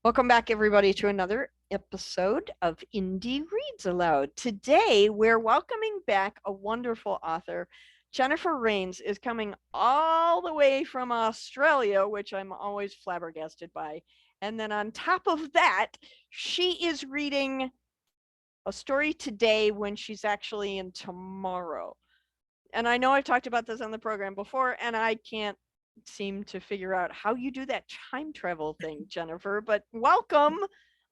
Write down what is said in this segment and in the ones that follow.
Welcome back, everybody, to another episode of Indie Reads Aloud. Today, we're welcoming back a wonderful author. Jennifer Rains is coming all the way from Australia, which I'm always flabbergasted by. And then on top of that, she is reading a story today when she's actually in tomorrow. And I know I've talked about this on the program before, and I can't seem to figure out how you do that time travel thing, Jennifer, but welcome.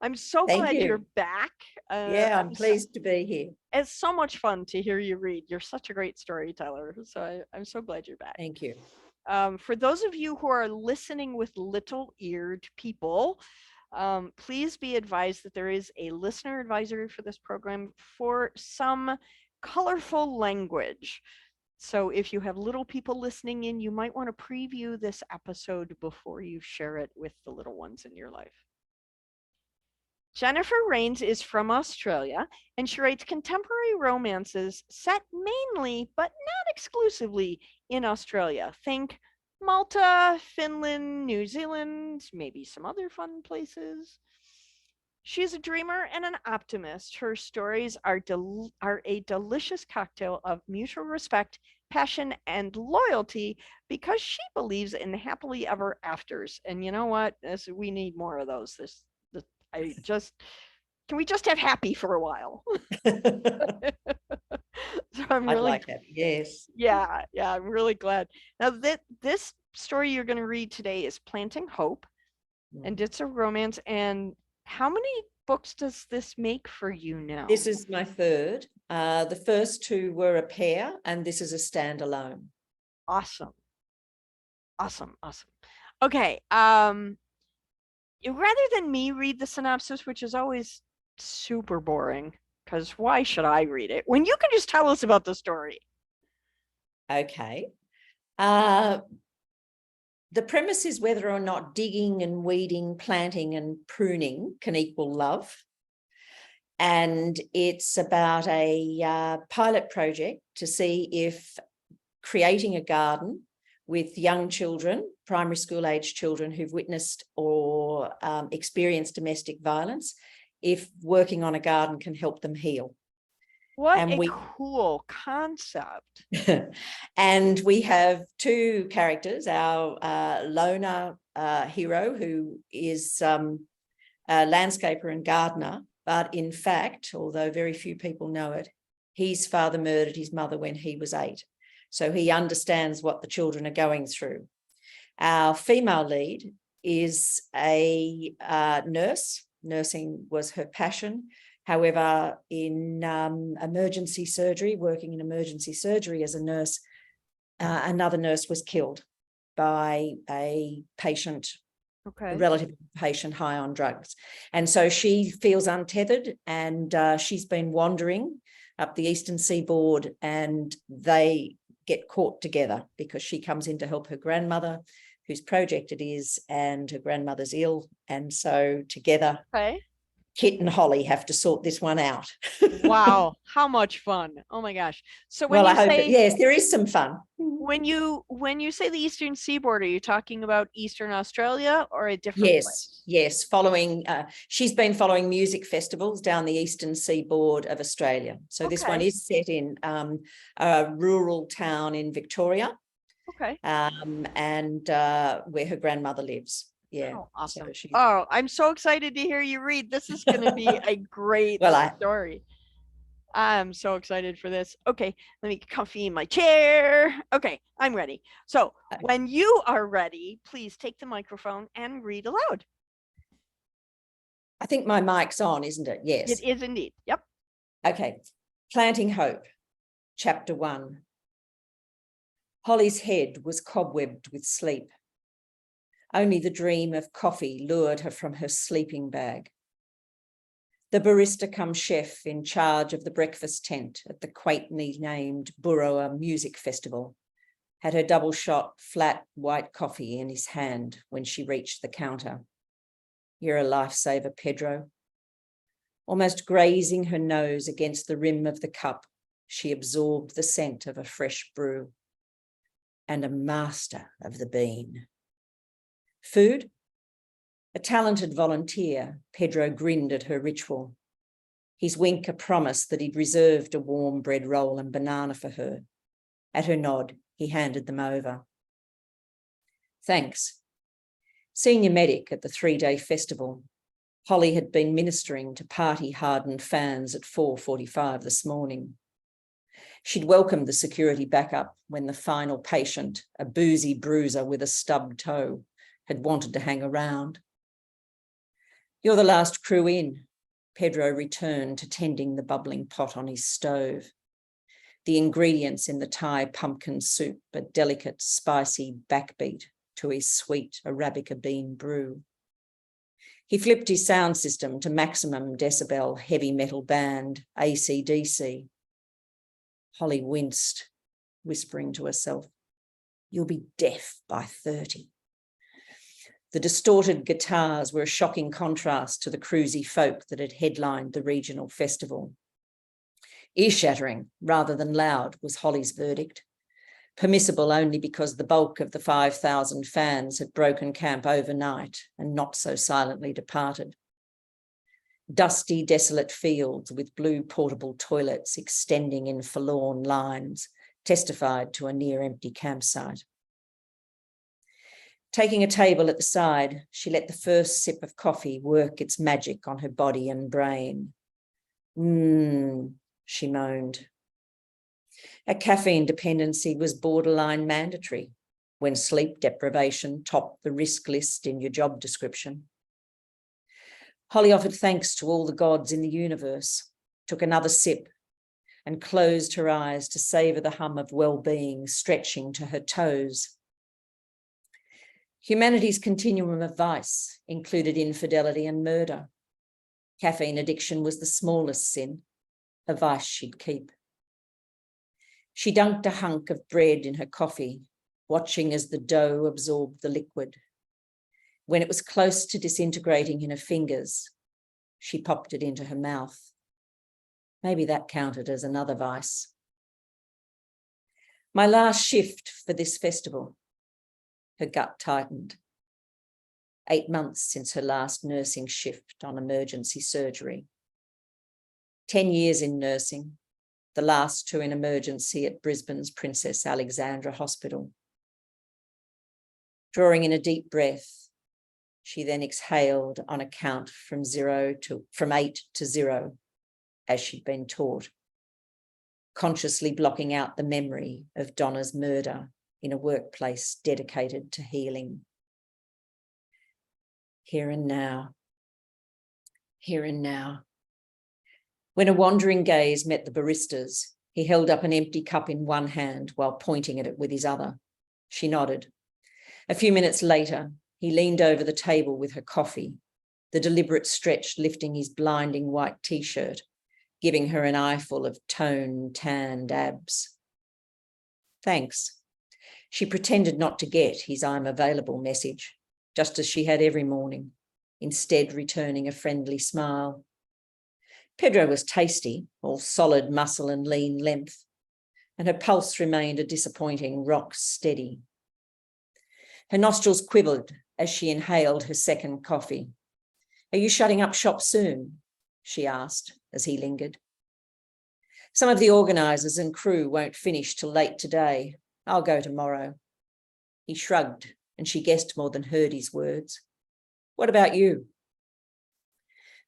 I'm so Thank glad you're you. back. Yeah, I'm pleased to be here. It's so much fun to hear you read. You're such a great storyteller. So I'm so glad you're back. Thank you. For those of you who are listening with little-eared people, please be advised that there is a listener advisory for this program for some colorful language. So if you have little people listening in, you might want to preview this episode before you share it with the little ones in your life. Jennifer Rains is from Australia, and she writes contemporary romances set mainly, but not exclusively, in Australia. Think Malta, Finland, New Zealand, maybe some other fun places. She's a dreamer and an optimist. Her stories are a delicious cocktail of mutual respect, passion, and loyalty because she believes in happily ever afters. And you know what? We need more of those. I just can we just have happy for a while? So I'd like that. Yes. yeah, I'm really glad. Now this story you're going to read today is Planting Hope, and it's a romance. And how many books does this make for you now? This is my third. The first two were a pair, and this is a standalone. Awesome. Okay. Rather than me read the synopsis, which is always super boring, because why should I read it when you can just tell us about the story? Okay. The premise is whether or not digging and weeding, planting and pruning can equal love. And it's about a pilot project to see if creating a garden with young children, primary school age children who've witnessed or experienced domestic violence, if working on a garden can help them heal. What a cool concept. And we have two characters, our loner hero, who is a landscaper and gardener, but in fact, although very few people know it, his father murdered his mother when he was 8. So he understands what the children are going through. Our female lead is a nurse. Nursing was her passion. However, in emergency surgery, working in emergency surgery as a nurse, another nurse was killed by a patient, a relative patient high on drugs. And so she feels untethered, and she's been wandering up the eastern seaboard, and they get caught together because she comes in to help her grandmother, whose project it is, and her grandmother's ill. And so together, Kit and Holly have to sort this one out. Wow, how much fun. Oh my gosh. So when I hope yes, there is some fun. When you say the eastern seaboard, are you talking about Eastern Australia or a different place? Yes, following she's been following music festivals down the eastern seaboard of Australia. So this one is set in a rural town in Victoria. And where her grandmother lives. Yeah. Oh, awesome. So I'm so excited to hear you read. This is going to be a great story. I'm so excited for this. Okay, let me get comfy in my chair. Okay, I'm ready. So when you are ready, please take the microphone and read aloud. I think my mic's on, isn't it? Yes. It is indeed. Yep. Okay. Planting Hope, Chapter 1. Holly's head was cobwebbed with sleep. Only the dream of coffee lured her from her sleeping bag. The barista-cum-chef in charge of the breakfast tent at the quaintly named Burrowa Music Festival had her double-shot flat white coffee in his hand when she reached the counter. You're a lifesaver, Pedro. Almost grazing her nose against the rim of the cup, she absorbed the scent of a fresh brew. And a master of the bean. Food? A talented volunteer, Pedro grinned at her ritual. His wink a promise that he'd reserved a warm bread roll and banana for her. At her nod, he handed them over. Thanks. Senior medic at the 3-day festival, Holly had been ministering to party-hardened fans at 4:45 this morning. She'd welcomed the security backup when the final patient, a boozy bruiser with a stubbed toe, had wanted to hang around. You're the last crew in. Pedro returned to tending the bubbling pot on his stove. The ingredients in the Thai pumpkin soup, a delicate, spicy backbeat to his sweet Arabica bean brew. He flipped his sound system to maximum decibel heavy metal band, AC/DC. Holly winced, whispering to herself, "You'll be deaf by 30. The distorted guitars were a shocking contrast to the cruisy folk that had headlined the regional festival. Ear-shattering rather than loud was Holly's verdict, permissible only because the bulk of the 5,000 fans had broken camp overnight and not so silently departed. Dusty, desolate fields with blue portable toilets extending in forlorn lines testified to a near-empty campsite. Taking a table at the side, she let the first sip of coffee work its magic on her body and brain. She moaned. A caffeine dependency was borderline mandatory when sleep deprivation topped the risk list in your job description. Holly offered thanks to all the gods in the universe, took another sip, and closed her eyes to savour the hum of well-being stretching to her toes. Humanity's continuum of vice included infidelity and murder. Caffeine addiction was the smallest sin, a vice she'd keep. She dunked a hunk of bread in her coffee, watching as the dough absorbed the liquid. When it was close to disintegrating in her fingers, she popped it into her mouth. Maybe that counted as another vice. My last shift for this festival. Her gut tightened. 8 months since her last nursing shift on emergency surgery. 10 years in nursing, the last 2 in emergency at Brisbane's Princess Alexandra Hospital. Drawing in a deep breath, she then exhaled on a count from 8 to 0, as she'd been taught, consciously blocking out the memory of Donna's murder in a workplace dedicated to healing. Here and now. Here and now. When a wandering gaze met the barista's, he held up an empty cup in one hand while pointing at it with his other. She nodded. A few minutes later, he leaned over the table with her coffee, the deliberate stretch lifting his blinding white t-shirt, giving her an eyeful of toned, tanned abs. Thanks. She pretended not to get his "I'm available" message, just as she had every morning, instead returning a friendly smile. Pedro was tasty, all solid muscle and lean length, and her pulse remained a disappointing rock steady. Her nostrils quivered as she inhaled her second coffee. "Are you shutting up shop soon?" she asked as he lingered. "Some of the organisers and crew won't finish till late today. I'll go tomorrow." He shrugged, and she guessed more than heard his words. "What about you?"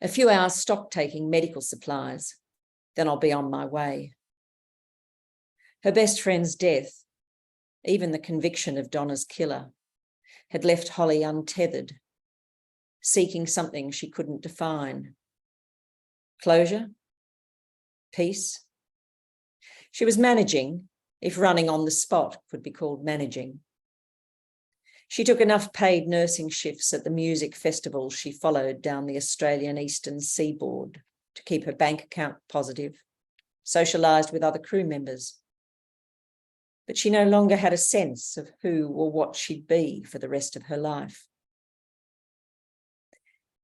"A few hours stock taking medical supplies. Then I'll be on my way." Her best friend's death, even the conviction of Donna's killer, had left Holly untethered, seeking something she couldn't define. Closure? Peace? She was managing, if running on the spot could be called managing. She took enough paid nursing shifts at the music festivals she followed down the Australian eastern seaboard to keep her bank account positive, socialised with other crew members. But she no longer had a sense of who or what she'd be for the rest of her life.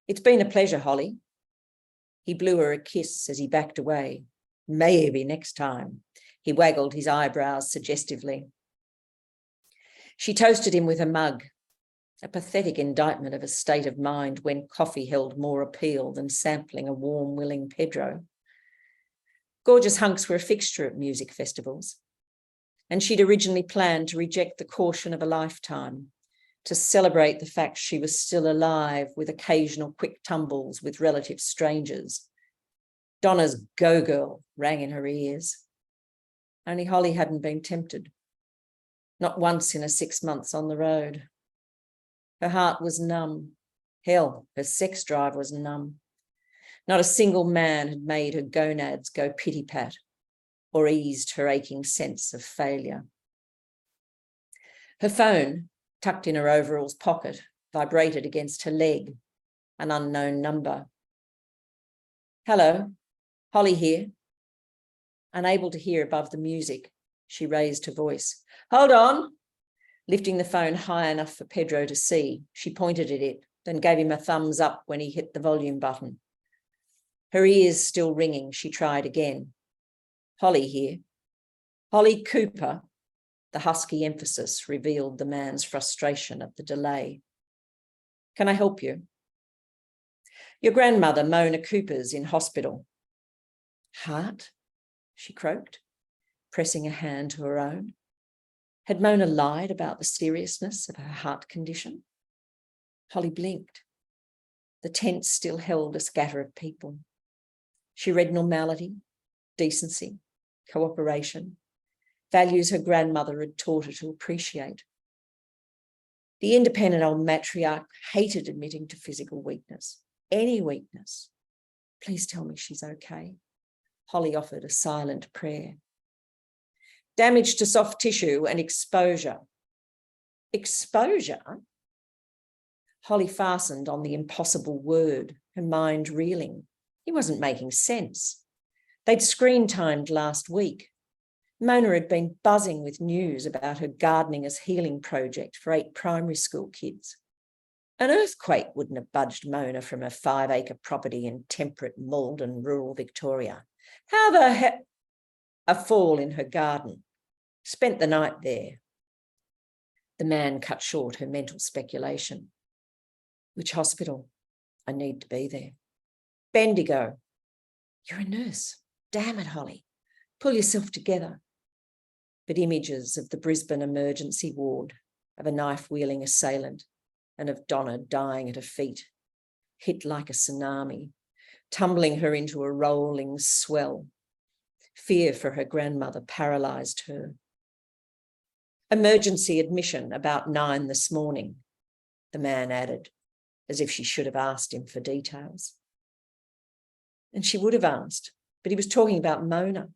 "It's been a pleasure, Holly." He blew her a kiss as he backed away. "Maybe next time." He waggled his eyebrows suggestively. She toasted him with her mug. a pathetic indictment of a state of mind when coffee held more appeal than sampling a warm, willing Pedro. Gorgeous hunks were a fixture at music festivals, and she'd originally planned to reject the caution of a lifetime, to celebrate the fact she was still alive with occasional quick tumbles with relative strangers. Donna's go-girl rang in her ears. Only Holly hadn't been tempted. Not once in her 6 months on the road. Her heart was numb. Hell, her sex drive was numb. Not a single man had made her gonads go pity-pat or eased her aching sense of failure. Her phone, tucked in her overalls pocket, vibrated against her leg. An unknown number. Hello, Holly here. Unable to hear above the music, she raised her voice. Hold on. Lifting the phone high enough for Pedro to see, she pointed at it, then gave him a thumbs up when he hit the volume button. Her ears still ringing, she tried again. Holly here. Holly Cooper. The husky emphasis revealed the man's frustration at the delay. Can I help you? Your grandmother, Mona Cooper's in hospital. Heart? She croaked, pressing a hand to her own. Had Mona lied about the seriousness of her heart condition? Holly blinked. The tent still held a scatter of people. She read normality, decency, cooperation, values her grandmother had taught her to appreciate. The independent old matriarch hated admitting to physical weakness, any weakness. Please tell me she's okay. Holly offered a silent prayer. Damage to soft tissue and exposure. Exposure? Holly fastened on the impossible word, her mind reeling. He wasn't making sense. They'd screen-timed last week. Mona had been buzzing with news about her gardening as healing project for 8 primary school kids. An earthquake wouldn't have budged Mona from a 5-acre property in temperate Malden, rural Victoria. How the heck? A fall in her garden. Spent the night there. The man cut short her mental speculation. Which hospital? I need to be there. Bendigo. You're a nurse. Damn it, Holly. Pull yourself together. But images of the Brisbane emergency ward, of a knife-wielding assailant, and of Donna dying at her feet, hit like a tsunami, tumbling her into a rolling swell. Fear for her grandmother paralysed her. Emergency admission about 9 this morning, the man added, as if she should have asked him for details. And she would have asked, but he was talking about Mona.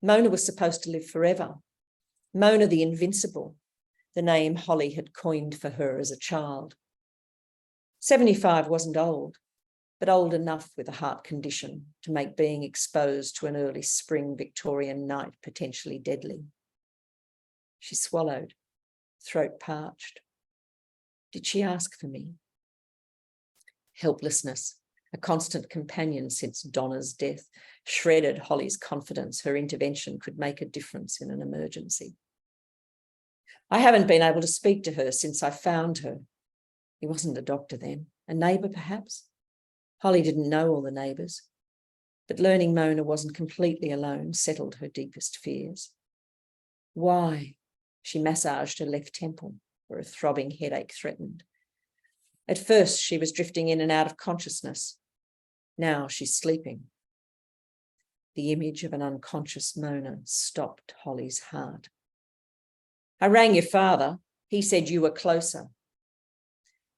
Mona was supposed to live forever. Mona the Invincible, the name Holly had coined for her as a child. 75 wasn't old, but old enough with a heart condition to make being exposed to an early spring Victorian night potentially deadly. She swallowed, throat parched. Did she ask for me? Helplessness, a constant companion since Donna's death, shredded Holly's confidence her intervention could make a difference in an emergency. I haven't been able to speak to her since I found her. He wasn't a doctor then, a neighbour perhaps. Holly didn't know all the neighbours, but learning Mona wasn't completely alone settled her deepest fears. Why? She massaged her left temple, where a throbbing headache threatened. At first, she was drifting in and out of consciousness. Now she's sleeping. The image of an unconscious Mona stopped Holly's heart. I rang your father. He said you were closer.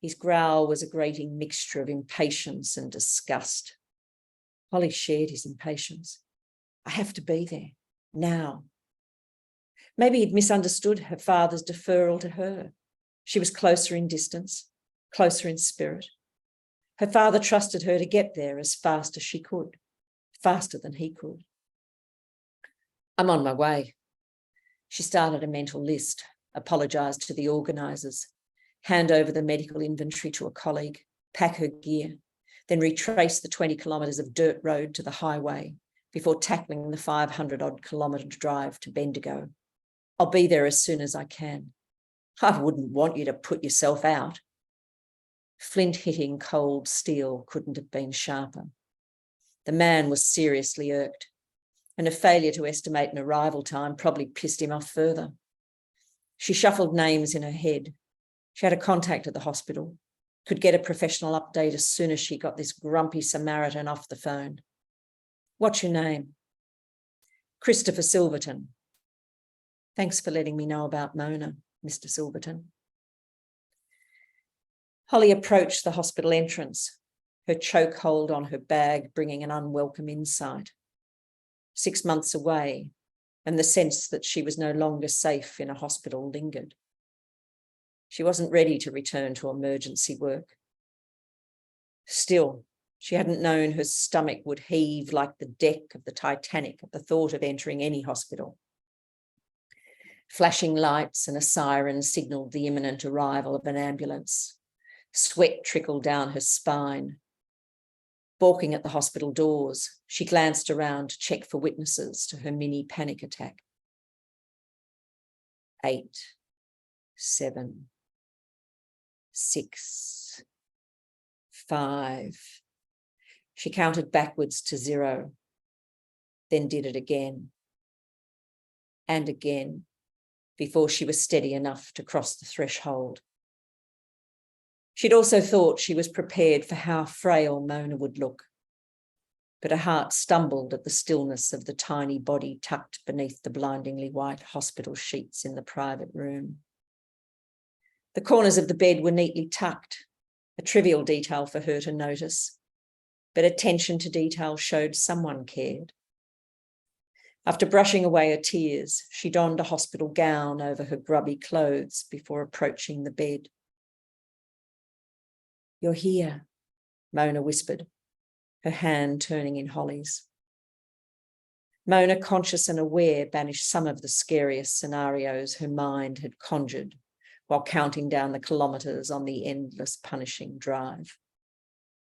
His growl was a grating mixture of impatience and disgust. Holly shared his impatience. I have to be there, now. Maybe he'd misunderstood her father's deferral to her. She was closer in distance, closer in spirit. Her father trusted her to get there as fast as she could, faster than he could. I'm on my way. She started a mental list, apologised to the organisers, hand over the medical inventory to a colleague, pack her gear, then retrace the 20 kilometres of dirt road to the highway before tackling the 500-odd kilometre drive to Bendigo. I'll be there as soon as I can. I wouldn't want you to put yourself out. Flint hitting cold steel couldn't have been sharper. The man was seriously irked, and a failure to estimate an arrival time probably pissed him off further. She shuffled names in her head. She had a contact at the hospital, could get a professional update as soon as she got this grumpy Samaritan off the phone. What's your name? Christopher Silverton. Thanks for letting me know about Mona, Mr. Silverton. Holly approached the hospital entrance, her chokehold on her bag bringing an unwelcome insight. 6 months away, and the sense that she was no longer safe in a hospital lingered. She wasn't ready to return to emergency work. Still, she hadn't known her stomach would heave like the deck of the Titanic at the thought of entering any hospital. Flashing lights and a siren signalled the imminent arrival of an ambulance. Sweat trickled down her spine. Balking at the hospital doors, she glanced around to check for witnesses to her mini panic attack. 8, 7, 6, 5. She counted backwards to 0, then did it again and again before she was steady enough to cross the threshold. She'd also thought she was prepared for how frail Mona would look, but her heart stumbled at the stillness of the tiny body tucked beneath the blindingly white hospital sheets in the private room. The corners of the bed were neatly tucked, a trivial detail for her to notice, but attention to detail showed someone cared. After brushing away her tears, she donned a hospital gown over her grubby clothes before approaching the bed. You're here, Mona whispered, her hand turning in Holly's. Mona, conscious and aware, banished some of the scariest scenarios her mind had conjured while counting down the kilometres on the endless punishing drive.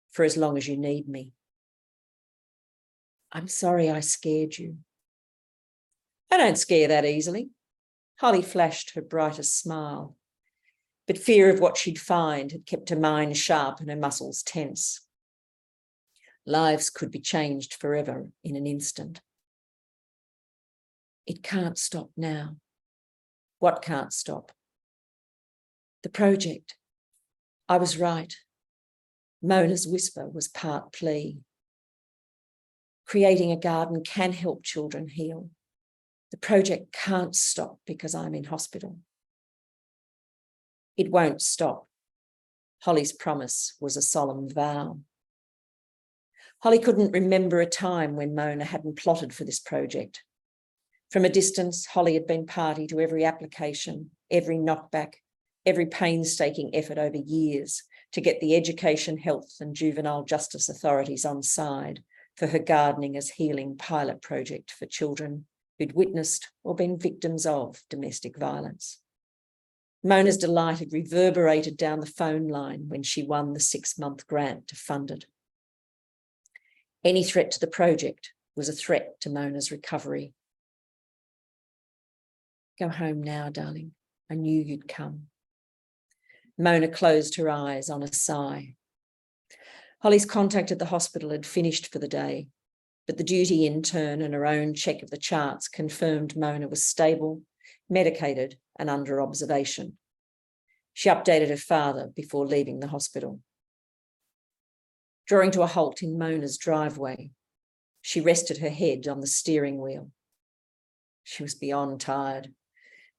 For as long as you need me. I'm sorry I scared you. I don't scare that easily. Holly flashed her brightest smile. But fear of what she'd find had kept her mind sharp and her muscles tense. Lives could be changed forever in an instant. It can't stop now. What can't stop? The project. I was right. Mona's whisper was part plea. Creating a garden can help children heal. The project can't stop because I'm in hospital. It won't stop. Holly's promise was a solemn vow. Holly couldn't remember a time when Mona hadn't plotted for this project. From a distance, Holly had been party to every application, every knockback, every painstaking effort over years to get the education, health and juvenile justice authorities on side for her gardening as healing pilot project for children who'd witnessed or been victims of domestic violence. Mona's delight had reverberated down the phone line when she won the 6-month grant to fund it. Any threat to the project was a threat to Mona's recovery. Go home now, darling. I knew you'd come. Mona closed her eyes on a sigh. Holly's contact at the hospital had finished for the day, but the duty intern and her own check of the charts confirmed Mona was stable, medicated and under observation. She updated her father before leaving the hospital. Drawing to a halt in Mona's driveway, she rested her head on the steering wheel. She was beyond tired,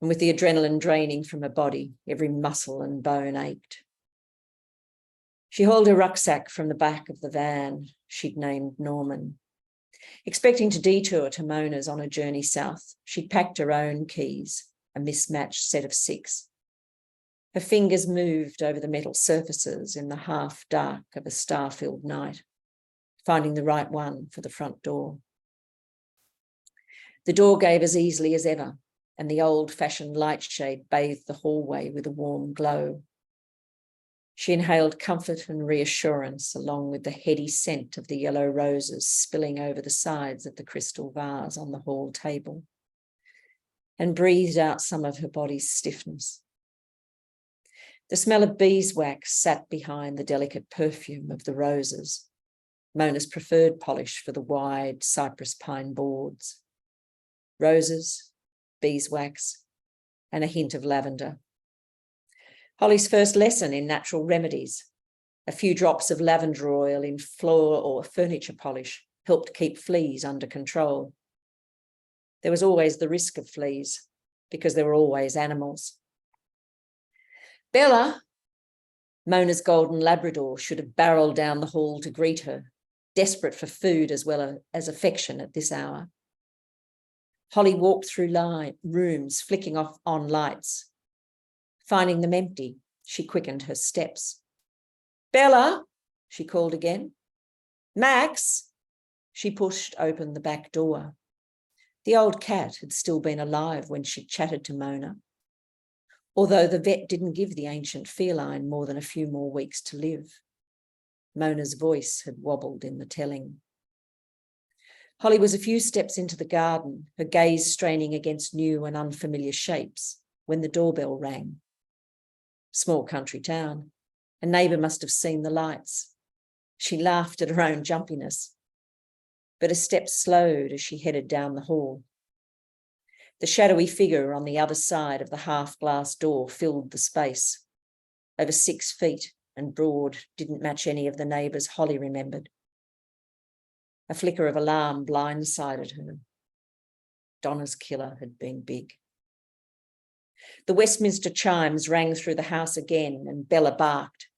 and with the adrenaline draining from her body, every muscle and bone ached. She hauled her rucksack from the back of the van she'd named Norman. Expecting to detour to Mona's on her journey south, she'd packed her own keys, a mismatched set of 6. Her fingers moved over the metal surfaces in the half-dark of a star-filled night, finding the right one for the front door. The door gave as easily as ever, and the old-fashioned light shade bathed the hallway with a warm glow. She inhaled comfort and reassurance along with the heady scent of the yellow roses spilling over the sides of the crystal vase on the hall table, and breathed out some of her body's stiffness. The smell of beeswax sat behind the delicate perfume of the roses, Mona's preferred polish for the wide cypress pine boards. Roses, beeswax, and a hint of lavender. Holly's first lesson in natural remedies. A few drops of lavender oil in floor or furniture polish helped keep fleas under control. There was always the risk of fleas because there were always animals. Bella, Mona's golden Labrador, should have barreled down the hall to greet her, desperate for food as well as affection at this hour. Holly walked through rooms, flicking on lights. Finding them empty, she quickened her steps. Bella, she called again. Max, she pushed open the back door. The old cat had still been alive when she chatted to Mona, although the vet didn't give the ancient feline more than a few more weeks to live. Mona's voice had wobbled in the telling. Holly was a few steps into the garden, her gaze straining against new and unfamiliar shapes, when the doorbell rang. Small country town. A neighbour must have seen the lights. She laughed at her own jumpiness, but her steps slowed as she headed down the hall. The shadowy figure on the other side of the half-glass door filled the space. Over 6 feet and broad, didn't match any of the neighbours Holly remembered. A flicker of alarm blindsided her. Donna's killer had been big. The Westminster chimes rang through the house again, and Bella barked.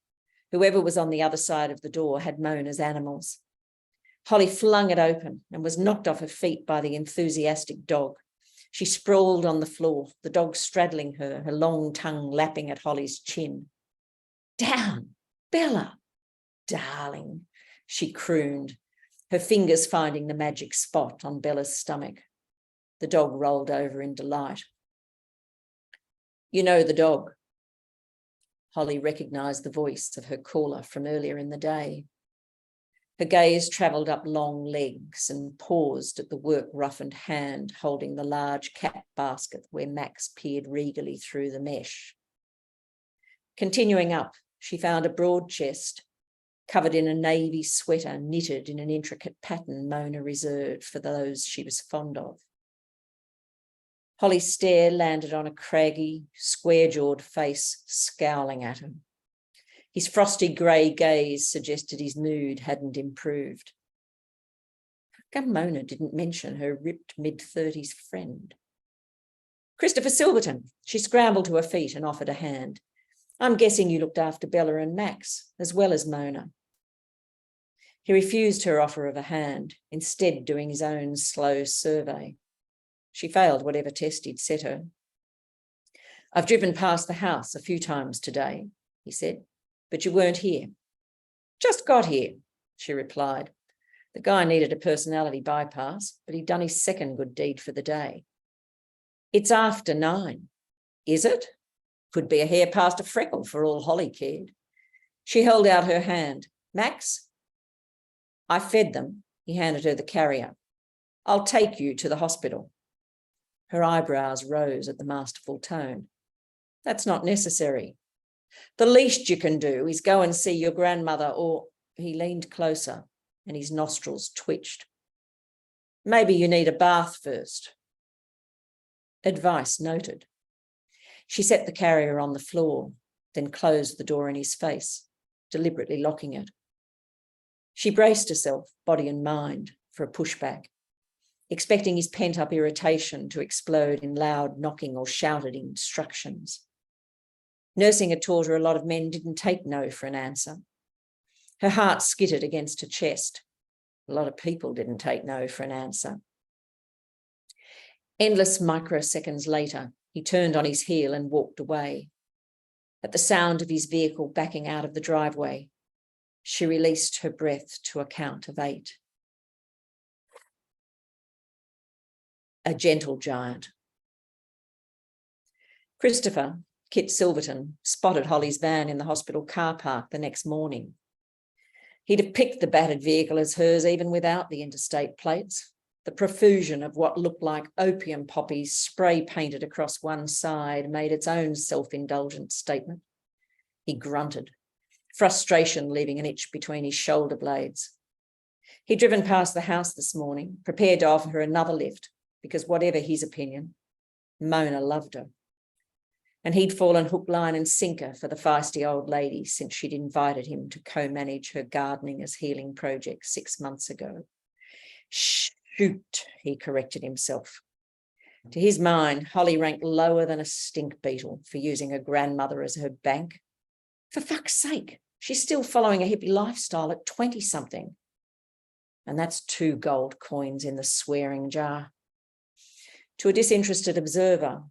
Whoever was on the other side of the door had Mona's animals. Holly flung it open and was knocked off her feet by the enthusiastic dog. She sprawled on the floor, the dog straddling her, her long tongue lapping at Holly's chin. Down, Bella, darling, she crooned, her fingers finding the magic spot on Bella's stomach. The dog rolled over in delight. You know the dog. Holly recognised the voice of her caller from earlier in the day. Her gaze travelled up long legs and paused at the work-roughened hand holding the large cat basket where Max peered regally through the mesh. Continuing up, she found a broad chest covered in a navy sweater knitted in an intricate pattern Mona reserved for those she was fond of. Holly's stare landed on a craggy, square-jawed face scowling at him. His frosty grey gaze suggested his mood hadn't improved. How come Mona didn't mention her ripped mid-30s friend? Christopher Silverton. She scrambled to her feet and offered a hand. I'm guessing you looked after Bella and Max, as well as Mona. He refused her offer of a hand, instead doing his own slow survey. She failed whatever test he'd set her. I've driven past the house a few times today, he said, but you weren't here. Just got here, she replied. The guy needed a personality bypass, but he'd done his second good deed for the day. It's after 9. Is it? Could be a hair past a freckle for all Holly cared. She held out her hand. Max? I fed them. He handed her the carrier. I'll take you to the hospital. Her eyebrows rose at the masterful tone. That's not necessary. The least you can do is go and see your grandmother, or... He leaned closer and his nostrils twitched. Maybe you need a bath first. Advice noted. She set the carrier on the floor, then closed the door in his face, deliberately locking it. She braced herself, body and mind, for a pushback, expecting his pent-up irritation to explode in loud knocking or shouted instructions. Nursing had taught her a lot of men didn't take no for an answer. Her heart skittered against her chest. A lot of people didn't take no for an answer. Endless microseconds later, he turned on his heel and walked away. At the sound of his vehicle backing out of the driveway, she released her breath to a count of 8. A gentle giant. Christopher, Kit Silverton, spotted Holly's van in the hospital car park the next morning. He'd have picked the battered vehicle as hers even without the interstate plates. The profusion of what looked like opium poppies spray painted across one side made its own self-indulgent statement. He grunted, frustration leaving an itch between his shoulder blades. He'd driven past the house this morning, prepared to offer her another lift, because whatever his opinion, Mona loved her. And he'd fallen hook, line and sinker for the feisty old lady since she'd invited him to co-manage her gardening as healing project 6 months ago. Shoot, he corrected himself. To his mind, Holly ranked lower than a stink beetle for using her grandmother as her bank. For fuck's sake, she's still following a hippie lifestyle at 20-something. And that's 2 gold coins in the swearing jar. To a disinterested observer,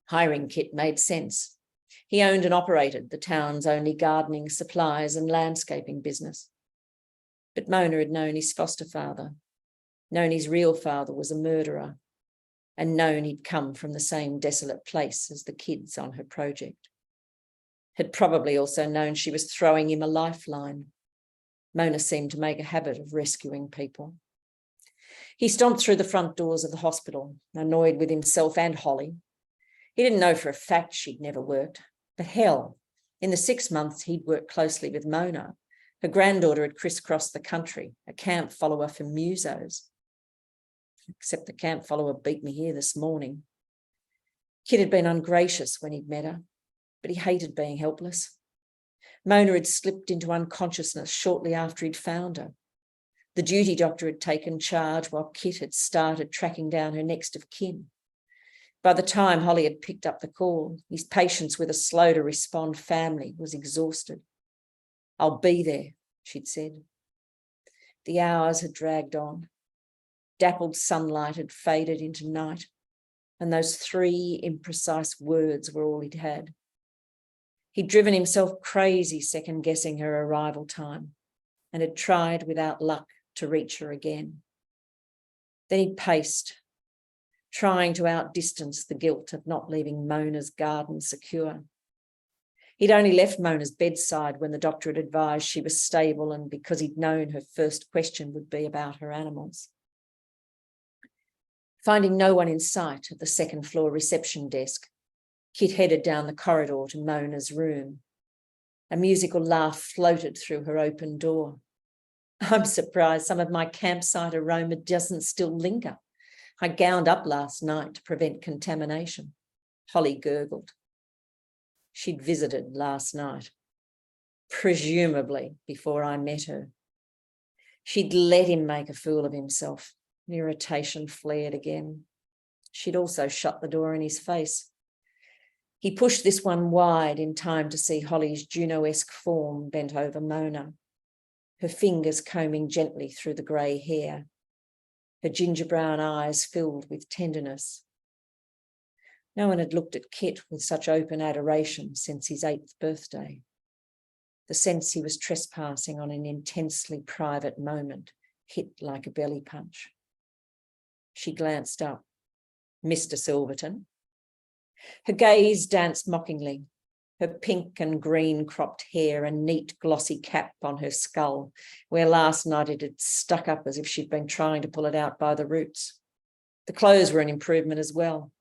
hiring Kit made sense. He owned and operated the town's only gardening, supplies and landscaping business. But Mona had known his foster father, known his real father was a murderer, and known he'd come from the same desolate place as the kids on her project. Had probably also known she was throwing him a lifeline. Mona seemed to make a habit of rescuing people. He stomped through the front doors of the hospital, annoyed with himself and Holly. He didn't know for a fact she'd never worked, but hell, in the 6 months he'd worked closely with Mona, her granddaughter had crisscrossed the country, a camp follower for musos. Except the camp follower beat me here this morning. Kit had been ungracious when he'd met her, but he hated being helpless. Mona had slipped into unconsciousness shortly after he'd found her. The duty doctor had taken charge while Kit had started tracking down her next of kin. By the time Holly had picked up the call, his patience with a slow-to-respond family was exhausted. "I'll be there," she'd said. The hours had dragged on. Dappled sunlight had faded into night, and those 3 imprecise words were all he'd had. He'd driven himself crazy second-guessing her arrival time, and had tried without luck to reach her again. Then he'd paced, trying to outdistance the guilt of not leaving Mona's garden secure. He'd only left Mona's bedside when the doctor had advised she was stable, and because he'd known her first question would be about her animals. Finding no one in sight at the second-floor reception desk, Kit headed down the corridor to Mona's room. A musical laugh floated through her open door. "I'm surprised some of my campsite aroma doesn't still linger. I gowned up last night to prevent contamination," Holly gurgled. She'd visited last night, presumably before I met her. She'd let him make a fool of himself. Irritation flared again. She'd also shut the door in his face. He pushed this one wide in time to see Holly's Juno-esque form bent over Mona, her fingers combing gently through the grey hair, her ginger brown eyes filled with tenderness. No one had looked at Kit with such open adoration since his 8th birthday. The sense he was trespassing on an intensely private moment hit like a belly punch. She glanced up. "Mr. Silverton." Her gaze danced mockingly, her pink and green cropped hair and neat glossy cap on her skull, where last night it had stuck up as if she'd been trying to pull it out by the roots. The clothes were an improvement as well.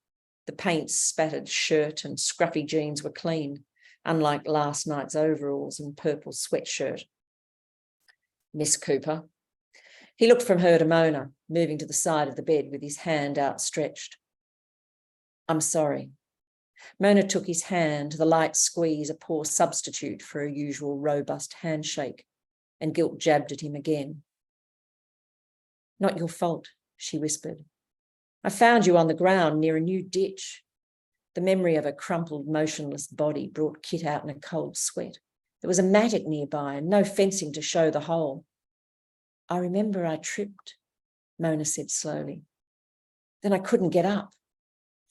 The paint-spattered shirt and scruffy jeans were clean, unlike last night's overalls and purple sweatshirt. "Miss Cooper." He looked from her to Mona, moving to the side of the bed with his hand outstretched. "I'm sorry." Mona took his hand, the light squeeze a poor substitute for her usual robust handshake, and guilt jabbed at him again. "Not your fault," she whispered. "I found you on the ground near a new ditch." The memory of a crumpled, motionless body brought Kit out in a cold sweat. There was a mattock nearby and no fencing to show the hole. "I remember I tripped," Mona said slowly. "Then I couldn't get up."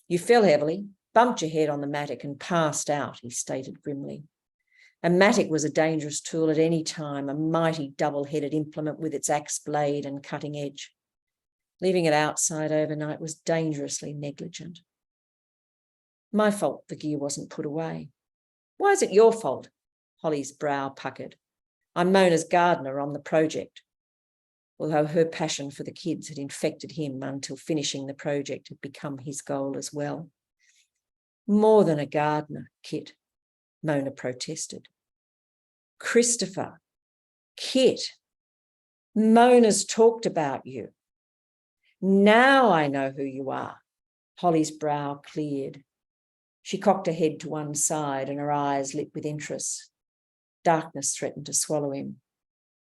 "You fell heavily, bumped your head on the mattock and passed out," he stated grimly. A mattock was a dangerous tool at any time, a mighty double-headed implement with its axe blade and cutting edge. Leaving it outside overnight was dangerously negligent. "My fault the gear wasn't put away." "Why is it your fault?" Holly's brow puckered. "I'm Mona's gardener on the project," although her passion for the kids had infected him until finishing the project had become his goal as well. "More than a gardener, Kit. Mona protested. Christopher, Kit, Mona's talked about you. Now I know who you are. Holly's brow cleared. She cocked her head to one side and her eyes lit with interest. Darkness threatened to swallow him.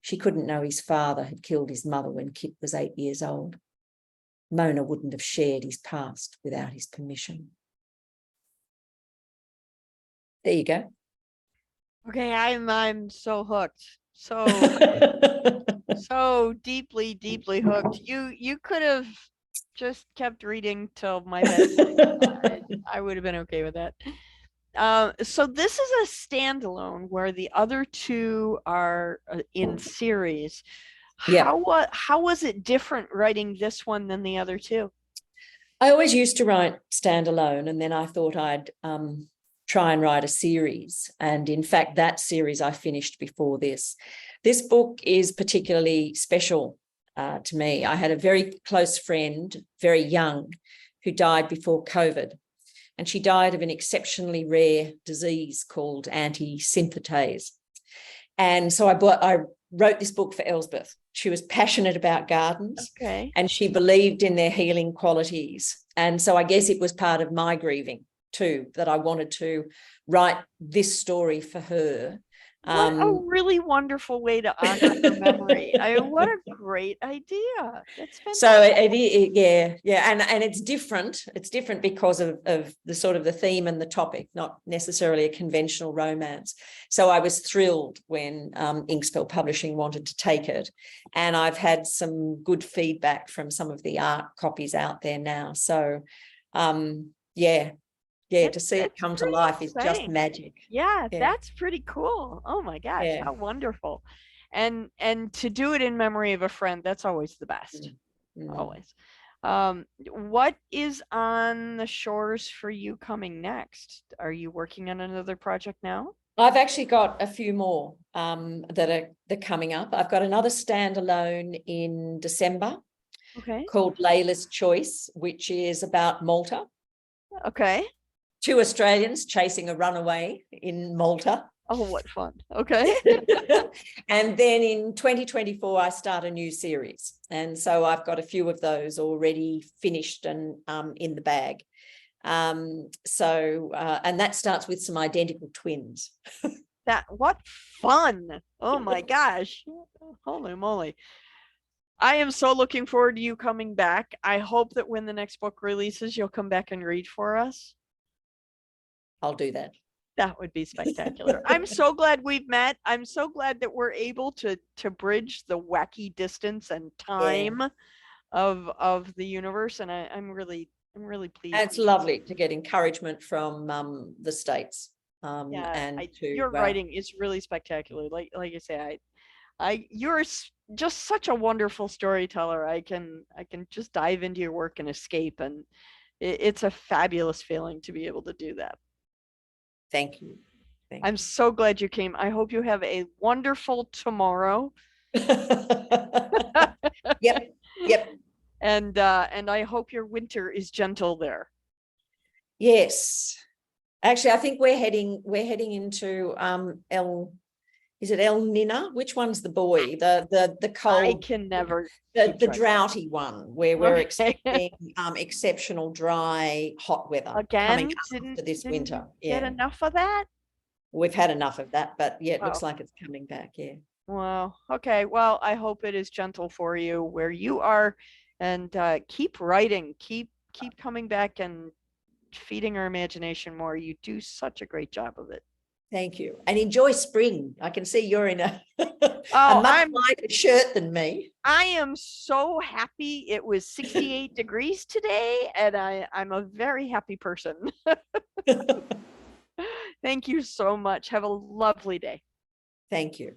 She couldn't know his father had killed his mother when Kit was 8 years old. Mona wouldn't have shared his past without his permission. There you go. Okay, I'm so hooked. So deeply hooked. You could have just kept reading till my bedtime. I would have been okay with that. So this is a standalone where the other two are in series. Yeah. How was it different writing this one than the other two? I always used to write standalone, and then I thought I'd try and write a series. And in fact, that series I finished before this. This book is particularly special to me. I had a very close friend, very young, who died before COVID. And she died of an exceptionally rare disease called anti-synthetase. And so I wrote this book for Elsbeth. She was passionate about gardens, okay, and she believed in their healing qualities. And so I guess it was part of my grieving too, that I wanted to write this story for her. What a really wonderful way to honor her memory. What a great idea. That's fantastic. So and it's different. It's different because of the sort of the theme and the topic, not necessarily a conventional romance. So I was thrilled when Inkspell Publishing wanted to take it, and I've had some good feedback from some of the art copies out there now. So to see it come to life is just magic. Yeah, that's pretty cool. Oh my gosh, how wonderful. And to do it in memory of a friend, that's always the best. Always. What is on the shores for you coming next? Are you working on another project now? I've actually got a few more that are coming up. I've got another standalone in December called Layla's Choice, which is about Malta. Okay. 2 Australians chasing a runaway in Malta. Oh, what fun. Okay. And then in 2024, I start a new series. And so I've got a few of those already finished and in the bag. And that starts with some identical twins. What fun. Oh my gosh. Holy moly. I am so looking forward to you coming back. I hope that when the next book releases, you'll come back and read for us. I'll do that. That would be spectacular. I'm so glad we've met. I'm so glad that we're able to bridge the wacky distance and time of the universe. And I'm really pleased. And it's lovely to get encouragement from the States. Your writing is really spectacular. Like I say, you're just such a wonderful storyteller. I can just dive into your work and escape, and it's a fabulous feeling to be able to do that. Thank you. I'm so glad you came. I hope you have a wonderful tomorrow. Yep. And I hope your winter is gentle there. Yes. Actually, I think we're heading into El Nina? Which one's the boy? The cold. I can never. The droughty one, where we're expecting exceptional dry hot weather again coming up this winter. Get enough of that? We've had enough of that, but it looks like it's coming back. Yeah. Well, okay. Well, I hope it is gentle for you where you are, and keep writing, keep coming back and feeding our imagination more. You do such a great job of it. Thank you. And enjoy spring. I can see you're in a much lighter shirt than me. I am so happy. It was 68 degrees today, and I'm a very happy person. Thank you so much. Have a lovely day. Thank you.